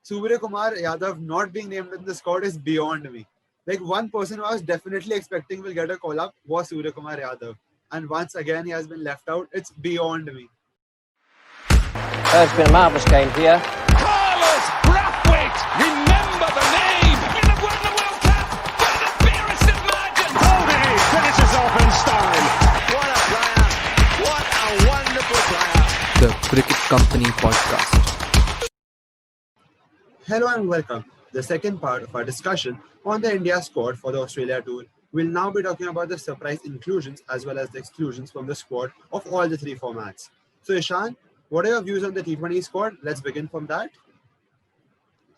Suryakumar Yadav not being named in the squad is beyond me. Like one person who I was definitely expecting will get a call up was Suryakumar Yadav. And once again he has been left out. It's beyond me. It's been a marvellous game here. Carlos Brathwaite, remember the name. Men have won the World Cup by the barest of margins. Holding finishes off in style. What a player. What a wonderful player. The Cricket Company Podcast. Hello and welcome. The second part of our discussion on the India squad for the Australia tour. We'll now be talking about the surprise inclusions as well as the exclusions from the squad of all the three formats. So Ishan, what are your views on the T20 squad? Let's begin from that.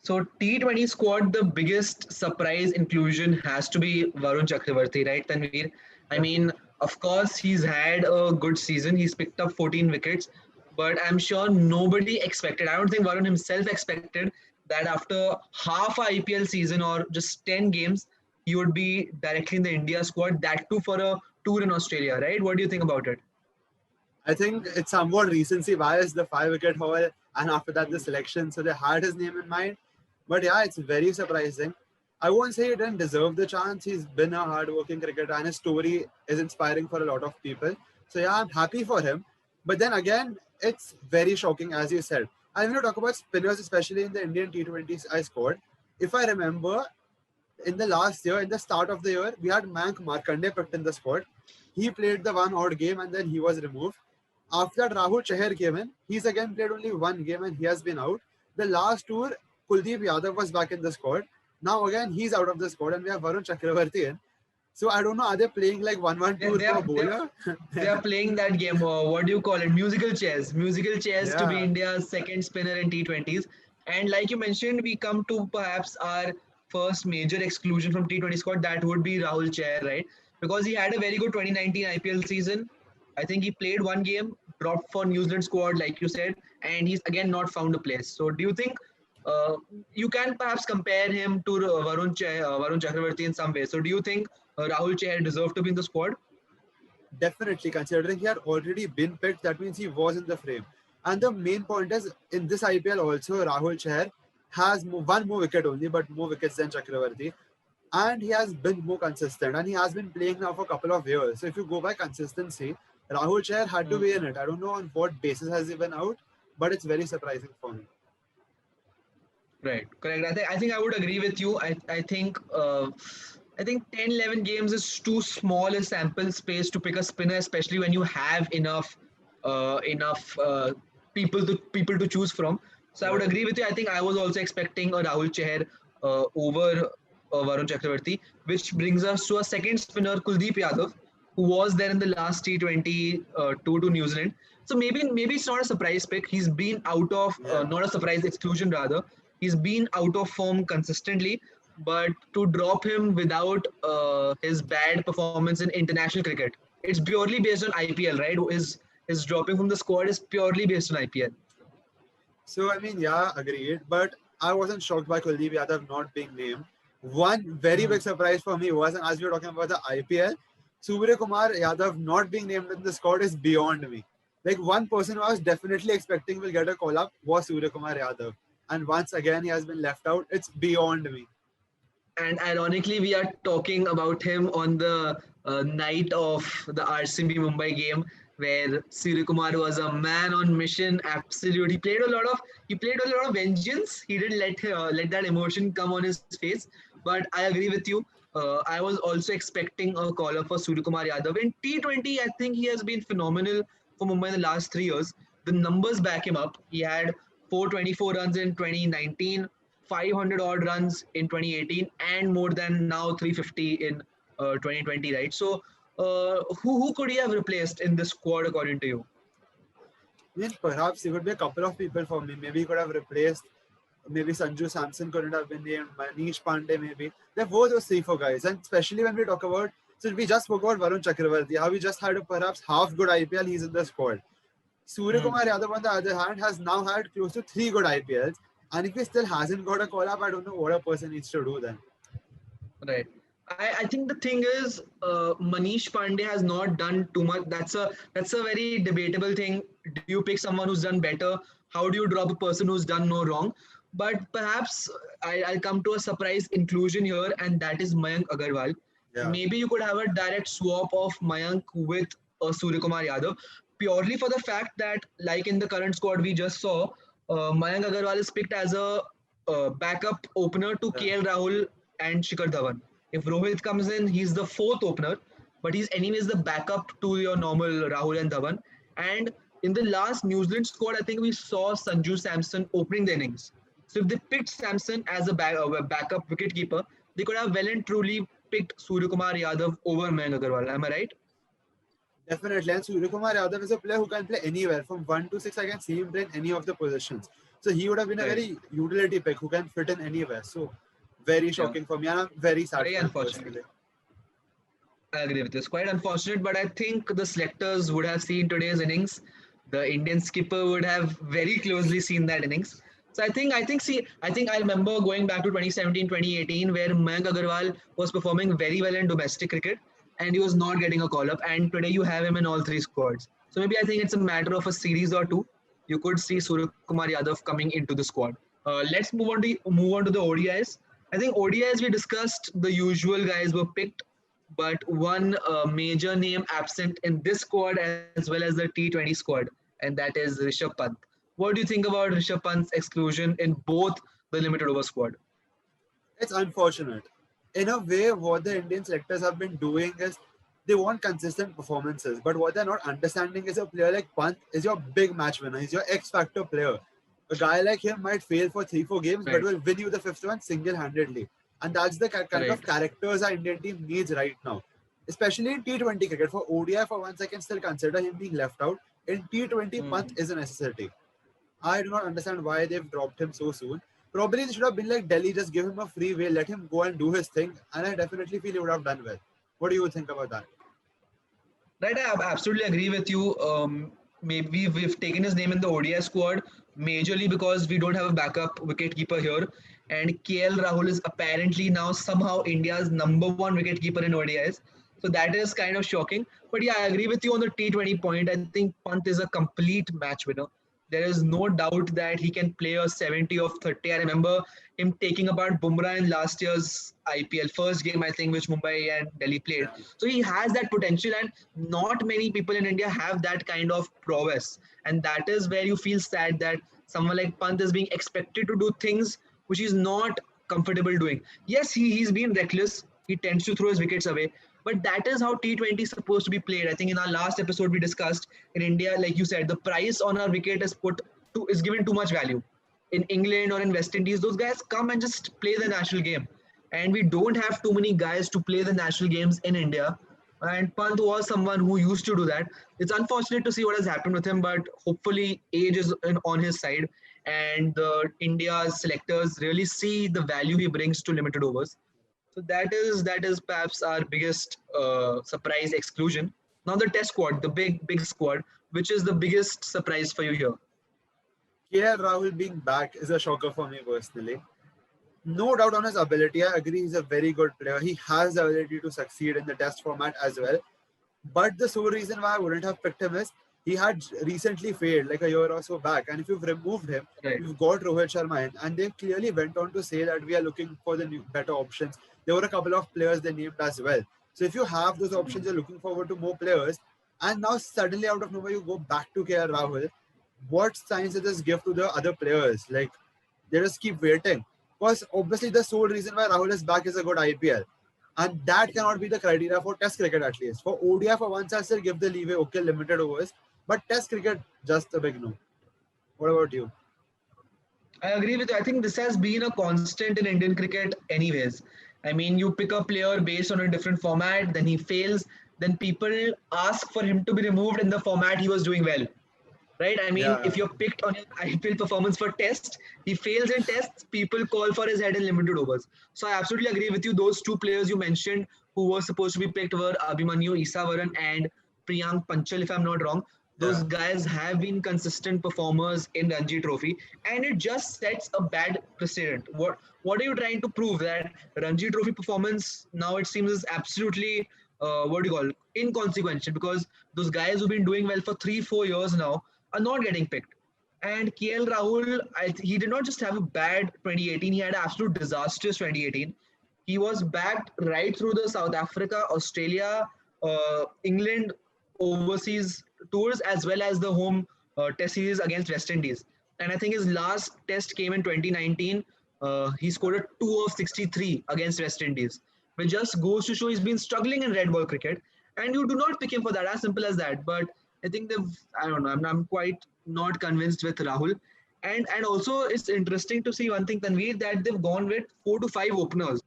So T20 squad, the biggest surprise inclusion has to be Varun Chakravarthy, right, Tanveer? I mean, of course, he's had a good season. He's picked up 14 wickets, but I'm sure nobody expected. I don't think Varun himself expected that after half a IPL season or just 10 games, he would be directly in the India squad, that too for a tour in Australia, right? What do you think about it? I think it's somewhat recency bias, the 5-wicket haul, and after that the selection. So they had his name in mind. But yeah, it's very surprising. I won't say he didn't deserve the chance. He's been a hard-working cricketer and his story is inspiring for a lot of people. So yeah, I'm happy for him. But then again, it's very shocking, as you said. I'm going to talk about spinners, especially in the Indian T20 squad. If I remember, in the last year, in the start of the year, we had Mayank Markande picked in the squad. He played the one odd game and then he was removed. After that, Rahul Chakravarthy came in. He's again played only one game and he has been out. The last tour, Kuldeep Yadav was back in the squad. Now again, he's out of the squad and we have Varun Chakravarthy in. So I don't know, are they playing like 1-1 tour for a bowler? They are playing that game, what do you call it? Musical chairs. Musical chairs to be India's second spinner in T20s. And like you mentioned, we come to perhaps our first major exclusion from T20 squad. That would be Rahul Chair, right? Because he had a very good 2019 IPL season. I think he played one game, dropped for New Zealand squad, like you said, and he's again not found a place. So do you think you can perhaps compare him to Varun Chakravarthy in some way? So do you think Rahul Chair deserved to be in the squad? Definitely, considering he had already been picked, that means he was in the frame. And the main point is, in this IPL also, Rahul Chair has one more wicket only, but more wickets than Chakravarthy. And he has been more consistent and he has been playing now for a couple of years. So if you go by consistency, Rahul Chair had to be in it. I don't know on what basis has he been out, but it's very surprising for me. Right, correct. I think I would agree with you. I think 10-11 games is too small a sample space to pick a spinner, especially when you have enough people to choose from. So I would agree with you. I think I was also expecting a Rahul Chair over Varun Chakravarthy, which brings us to a second spinner, Kuldeep Yadav, who was there in the last T20 tour to New Zealand. So maybe it's not a surprise pick. He's been out of, not a surprise exclusion rather. He's been out of form consistently, but to drop him without his bad performance in international cricket, it's purely based on IPL, right? His dropping from the squad is purely based on IPL. So, I mean, yeah, agreed. But I wasn't shocked by Kuldeep Yadav not being named. One very big surprise for me was, and as we were talking about the IPL, Suryakumar Yadav not being named in the squad is beyond me. Like one person who I was definitely expecting will get a call up was Suryakumar Yadav. And once again, he has been left out. It's beyond me. And ironically, we are talking about him on the night of the RCB Mumbai game, where Suryakumar was a man on mission. Absolute, he played a lot of vengeance. He didn't let that emotion come on his face. But I agree with you. I was also expecting a caller for Suryakumar Yadav. In T20, I think he has been phenomenal for Mumbai in the last 3 years. The numbers back him up. He had 424 runs in 2019, 500 odd runs in 2018, and more than now 350 in 2020, right? So who could he have replaced in this squad according to you? I mean, perhaps it would be a couple of people for me. Maybe he could have replaced, maybe Sanju Samson couldn't have been named, Manish Pandey maybe. There were those 3-4 guys. And especially when we talk about, so we just spoke about Varun Chakravarthy, how we just had a perhaps half good IPL, he's in the squad. Suryakumar Yadav, on the other hand, has now had close to 3 good IPLs. And if he still hasn't got a call up, I don't know what a person needs to do then. Right. I think the thing is, Manish Pandey has not done too much. That's a very debatable thing. Do you pick someone who's done better? How do you drop a person who's done no wrong? But perhaps I'll come to a surprise inclusion here, and that is Mayank Agarwal. Yeah. Maybe you could have a direct swap of Mayank with Suryakumar Yadav, purely for the fact that, like in the current squad we just saw, Mayank Agarwal is picked as a backup opener to Yeah. KL Rahul and Shikhar Dhawan. If Rohit comes in, he's the fourth opener, but he's anyways the backup to your normal Rahul and Dhawan. And in the last New Zealand squad, I think we saw Sanju Samson opening the innings. So if they picked Samson as a backup wicketkeeper, they could have well and truly picked Suryakumar Yadav over Mayank Agarwal. Am I right? Definitely. And Suryakumar Yadav is a player who can play anywhere. From 1 to 6, I can see him play in any of the positions. So he would have been a Right. very utility pick who can fit in anywhere. So very shocking for me. And I'm very sad Very for him unfortunate. personally. I agree with this. Quite unfortunate, but I think the selectors would have seen today's innings. The Indian skipper would have very closely seen that innings. So I think I remember going back to 2017, 2018, where Mayank Agarwal was performing very well in domestic cricket and he was not getting a call up. And today you have him in all three squads. So maybe I think it's a matter of a series or two. You could see Suryakumar Yadav coming into the squad. Let's move on to the ODIs. I think ODIs we discussed, the usual guys were picked, but one major name absent in this squad as well as the T20 squad, and that is Rishabh Pant. What do you think about Rishabh Pant's exclusion in both the limited over squad? It's unfortunate. In a way, what the Indian selectors have been doing is they want consistent performances, but what they're not understanding is a player like Pant is your big match winner. He's your X factor player. A guy like him might fail for 3-4 games, but Right. will win you the fifth one single-handedly. And that's the kind of Right. characters our Indian team needs right now. Especially in T20 cricket. For ODI, for once, I can still consider him being left out. In T20, Pant is a necessity. I do not understand why they've dropped him so soon. Probably they should have been like Delhi, just give him a free way, let him go and do his thing. And I definitely feel he would have done well. What do you think about that? Right, I absolutely agree with you. Maybe we've taken his name in the ODI squad majorly because we don't have a backup wicketkeeper here, and KL Rahul is apparently now somehow India's number one wicketkeeper in ODIs. So that is kind of shocking. But yeah, I agree with you on the T20 point. I think Pant is a complete match winner. There is no doubt that he can play a 70 of 30. I remember him taking apart Bumrah in last year's IPL first game, I think, which Mumbai and Delhi played. So he has that potential, and not many people in India have that kind of prowess. And that is where you feel sad that someone like Pant is being expected to do things which he's not comfortable doing. Yes, he's been reckless. He tends to throw his wickets away. But that is how T20 is supposed to be played. I think in our last episode we discussed in India, like you said, the price on our wicket is given too much value. In England or in West Indies, those guys come and just play the national game. And we don't have too many guys to play the national games in India. And Pant was someone who used to do that. It's unfortunate to see what has happened with him, but hopefully age is on his side. And India's selectors really see the value he brings to limited overs. So that is perhaps our biggest surprise exclusion. Now the test squad, the big squad, which is the biggest surprise for you here? KL Rahul being back is a shocker for me personally. No doubt on his ability. I agree he's a very good player. He has the ability to succeed in the test format as well. But the sole reason why I wouldn't have picked him is he had recently failed like a year or so back. And if you've removed him, Right. you've got Rohit Sharma in. And they clearly went on to say that we are looking for the better options. There were a couple of players they named as well. So if you have those options, you're looking forward to more players. And now suddenly out of nowhere, you go back to KL Rahul. What signs does this give to the other players? Like, they just keep waiting. Because obviously the sole reason why Rahul is back is a good IPL. And that cannot be the criteria for test cricket at least. For ODI, for once, I still give the leeway, okay, limited overs. But test cricket, just a big no. What about you? I agree with you. I think this has been a constant in Indian cricket anyways. I mean, you pick a player based on a different format, then he fails, then people ask for him to be removed in the format he was doing well. Right? I mean, Yeah. if you're picked on his IPL performance for test, he fails in tests, people call for his head in limited overs. So I absolutely agree with you. Those two players you mentioned who were supposed to be picked were Abhimanyu Isavaran and Priyank Panchal, if I'm not wrong. Those guys have been consistent performers in Ranji Trophy, and it just sets a bad precedent. What are you trying to prove? That Ranji Trophy performance now it seems is absolutely inconsequential, because those guys who've been doing well for 3-4 years now are not getting picked. And KL Rahul, he did not just have a bad 2018, he had an absolute disastrous 2018. He was backed right through the South Africa, Australia, England overseas tours, as well as the home test series against West Indies. And I think his last test came in 2019. He scored a 2 of 63 against West Indies, which just goes to show he's been struggling in red ball cricket. And you do not pick him for that, as simple as that. But I think I don't know, I'm quite not convinced with Rahul. And also it's interesting to see one thing, Tanveer, that they've gone with 4 to 5 openers.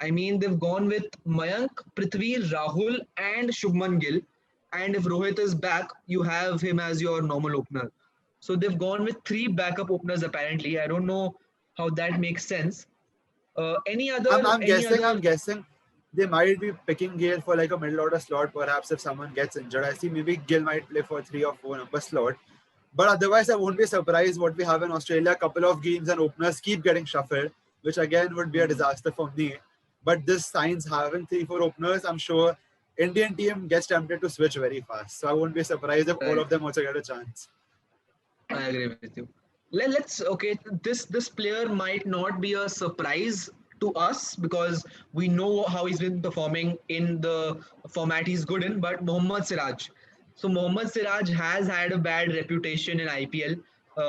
I mean, they've gone with Mayank, Prithvi, Rahul and Shubman Gill. And if Rohit is back, you have him as your normal opener. So they've gone with 3 backup openers apparently. I don't know how that makes sense. I'm guessing they might be picking Gill for like a middle order slot, perhaps if someone gets injured. I see maybe Gill might play for 3 or 4 number slot. But otherwise, I won't be surprised what we have in Australia. A couple of games and openers keep getting shuffled, which again would be a disaster for me. But this signs having 3-4 openers, I'm sure Indian team gets tempted to switch very fast. So I won't be surprised if all of them also get a chance. I agree with you. This player might not be a surprise to us because we know how he's been performing in the format he's good in, but Mohammad Siraj. So Mohammad Siraj has had a bad reputation in IPL.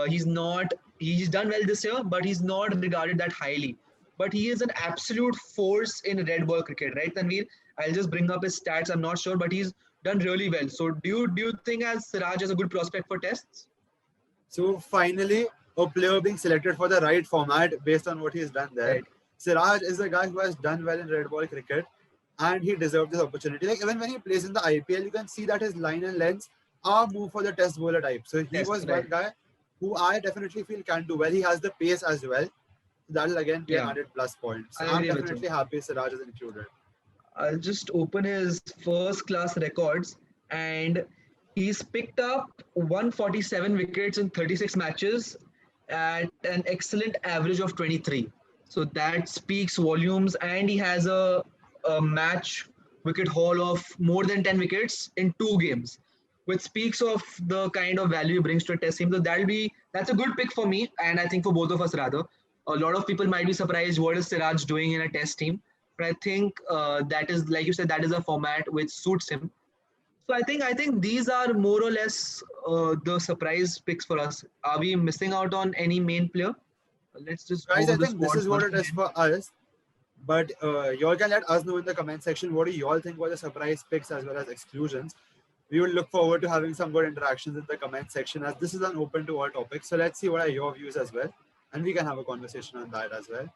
He's done well this year, but he's not regarded that highly. But he is an absolute force in red ball cricket, right, Tanveer? I'll just bring up his stats. I'm not sure, but he's done really well. So do you think as Siraj is a good prospect for tests? So finally, a player being selected for the right format based on what he's done there. Right. Siraj is a guy who has done well in red ball cricket and he deserved this opportunity. Like even when he plays in the IPL, you can see that his line and lengths are moved for the test bowler type. So he was one guy who I definitely feel can do well. He has the pace as well. That'll again be an added plus point. So I'm definitely happy Siraj is included. I'll just open his first class records and he's picked up 147 wickets in 36 matches at an excellent average of 23. So that speaks volumes, and he has a match wicket haul of more than 10 wickets in 2 games, which speaks of the kind of value he brings to a test team. So that's a good pick for me, and I think for both of us rather. A lot of people might be surprised what is Siraj doing in a test team, but I think that is, like you said, that is a format which suits him. So I think these are more or less the surprise picks for us. Are we missing out on any main player? Let's just guys, I think this is what it is for us. But y'all can let us know in the comment section what do y'all think were the surprise picks as well as exclusions. We will look forward to having some good interactions in the comment section, as this is an open to all topics. So let's see what are your views as well, and we can have a conversation on that as well.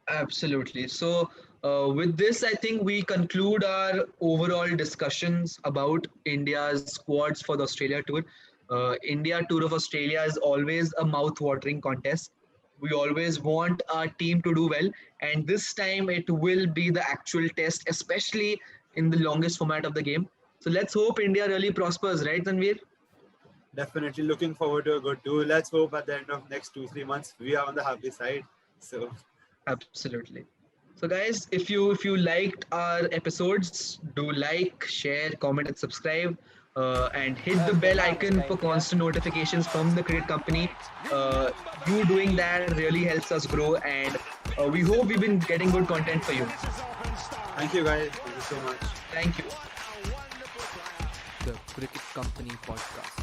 Absolutely. So with this, I think we conclude our overall discussions about India's squads for the Australia tour. India Tour of Australia is always a mouth-watering contest. We always want our team to do well, and this time it will be the actual test, especially in the longest format of the game. So let's hope India really prospers, right, Tanveer? Definitely looking forward to a good tour. Let's hope at the end of next 2-3 months we are on the happy side. So absolutely. So guys, if you liked our episodes, do like, share, comment and subscribe. And hit the bell icon for constant notifications from the cricket company. You doing that really helps us grow, and we hope we've been getting good content for you. Thank you guys. Thank you so much. Thank you. The Cricket Company Podcast.